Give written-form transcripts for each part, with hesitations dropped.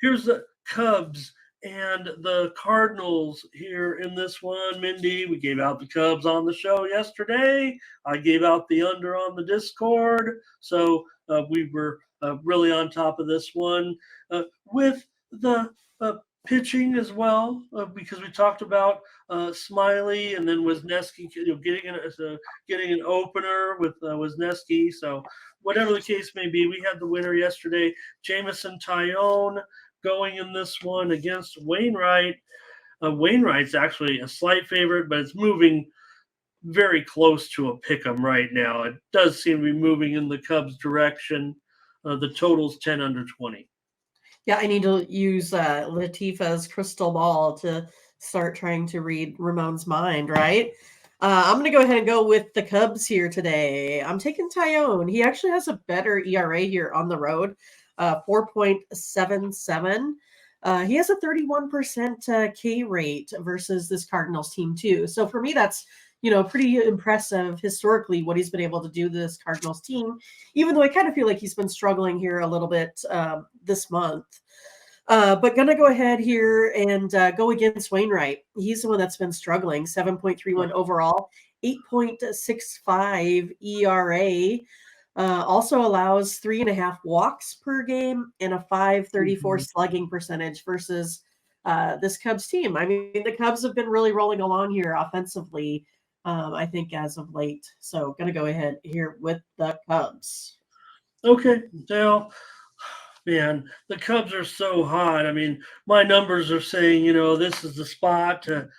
here's the Cubs and the Cardinals here in this one. Mindy, we gave out the Cubs on the show yesterday. I gave out the under on the Discord. So we were really on top of this one with the pitching as well, because we talked about Smiley and then Wisniewski, getting an opener with Wisniewski. So whatever the case may be, we had the winner yesterday, Jamison Tyone, going in this one against Wainwright. Wainwright's actually a slight favorite, but it's moving very close to a pick 'em right now. It does seem to be moving in the Cubs' direction. The total's 10 under 20. Yeah, I need to use Latifah's crystal ball to start trying to read Ramon's mind, right? I'm going to go ahead and go with the Cubs here today. I'm taking Tyone. He actually has a better ERA here on the road, 4.77. He has a 31% K rate versus this Cardinals team too. So for me, that's pretty impressive historically what he's been able to do to this Cardinals team, even though I kind of feel like he's been struggling here a little bit this month. But going to go ahead here and go against Wainwright. He's the one that's been struggling, 7.31 overall, 8.65 ERA. Also allows 3.5 walks per game and a 534 slugging percentage versus this Cubs team. I mean, the Cubs have been really rolling along here offensively, I think, as of late. So going to go ahead here with the Cubs. Okay, Dale. Man, the Cubs are so hot. I mean, my numbers are saying, this is the spot to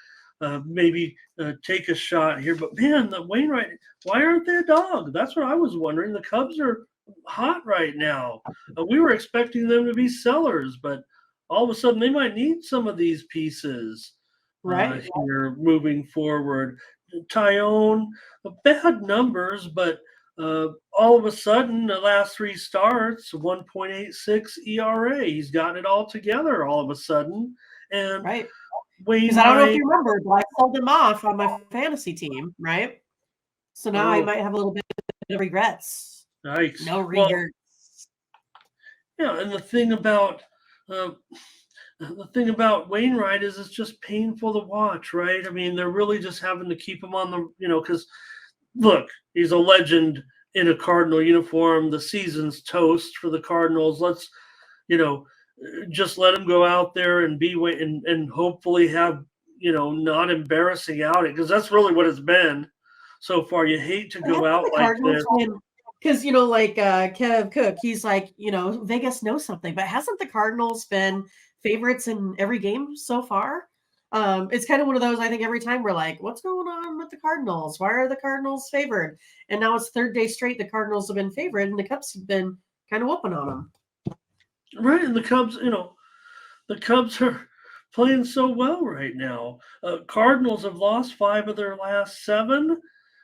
maybe take a shot here. But man, the Wainwright, why aren't they a dog? That's what I was wondering. The Cubs are hot right now. We were expecting them to be sellers, but all of a sudden they might need some of these pieces here moving forward. Tyone, bad numbers, but all of a sudden, the last 3 starts, 1.86 ERA. He's gotten it all together all of a sudden. And because I don't know if you remember, but I sold him off on my fantasy team, right? So now I might have a little bit of regrets. Nice. No regrets. Well, and the thing about Wainwright is it's just painful to watch, right? I mean, they're really just having to keep him on the, because look, he's a legend in a Cardinal uniform. The season's toast for the Cardinals. Let's, just let him go out there and be and hopefully have, not embarrassing outing, because that's really what it's been so far. You hate to go out like this. Because, like Kev Cook, he's like, Vegas knows something, but hasn't the Cardinals been favorites in every game so far? It's kind of one of those, I think every time we're like, what's going on with the Cardinals? Why are the Cardinals favored? And now it's third day straight the Cardinals have been favored, and the Cubs have been kind of whooping on them. Right, and the Cubs, the Cubs are playing so well right now. Cardinals have lost 5 of their last 7.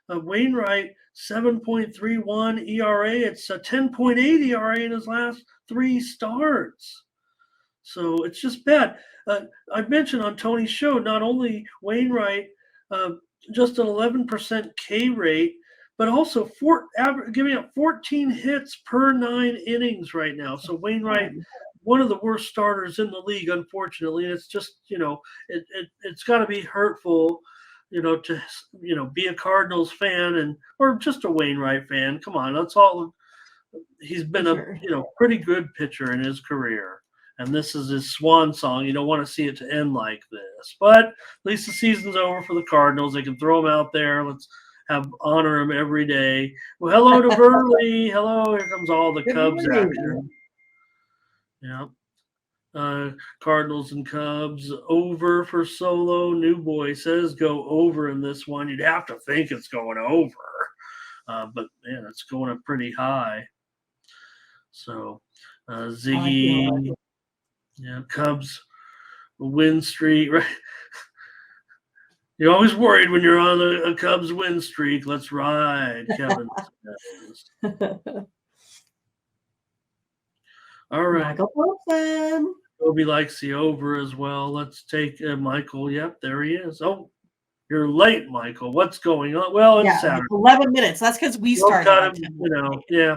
Wainwright, 7.31 ERA. It's a 10.8 ERA in his last 3 starts. So it's just bad. I mentioned on Tony's show, not only Wainwright, just an 11% K rate, but also giving up 14 hits per 9 innings right now. So Wainwright, one of the worst starters in the league, unfortunately. And it's just, it's got to be hurtful, to, be a Cardinals fan or just a Wainwright fan. Come on, that's all. He's been a, pretty good pitcher in his career. And this is his swan song. You don't want to see it to end like this. But at least the season's over for the Cardinals. They can throw him out there. Let's honor him every day. Well, hello to Burley. Hello. Here comes all the Cubs action. Yeah. Cardinals and Cubs over for Solo. New Boy says go over in this one. You'd have to think it's going over. But, man, it's going up pretty high. So, Ziggy. Yeah, Cubs win streak, right? You're always worried when you're on a Cubs win streak. Let's ride, Kevin says. All right. Toby likes the over as well. Let's take Michael. Yep, there he is. Oh, you're late, Michael. What's going on? Well, it's Saturday. 11 minutes. That's because we started. Yeah.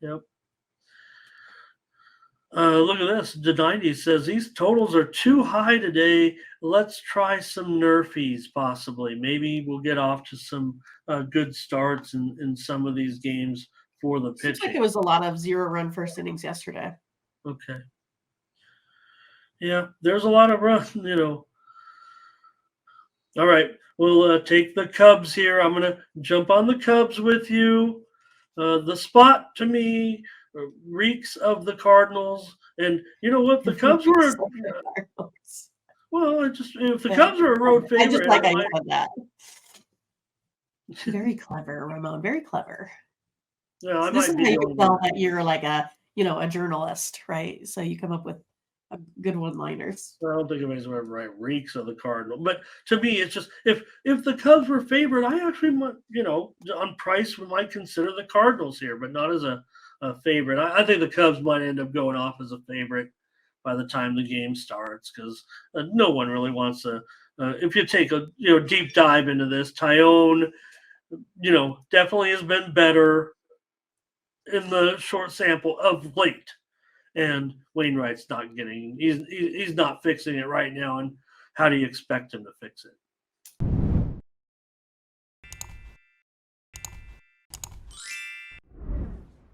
Yep. Look at this. The 90 says these totals are too high today. Let's try some nerfies, possibly. Maybe we'll get off to some good starts in some of these games for the Seems like pitching. it was a lot of 0-run first innings yesterday. Okay. Yeah, there's a lot of run. All right, we'll take the Cubs here. I'm going to jump on the Cubs with you. The spot to me reeks of the Cardinals. And you know what? The Cubs were, well, if the Cubs are a road I just favorite, like how you said that. Very clever, Ramon. Very clever. yeah, I So this might is be how you the can only tell one. that you're like a journalist, right? So you come up with good one-liners. I don't think anybody's ever right reeks of the Cardinal. But to me, it's just if the Cubs were favored, I actually might, on price we might consider the Cardinals here, but not as a favorite. I think the Cubs might end up going off as a favorite by the time the game starts because no one really wants to. If you take a deep dive into this, Tyone, definitely has been better in the short sample of late. And Wainwright's not getting. He's not fixing it right now. And how do you expect him to fix it?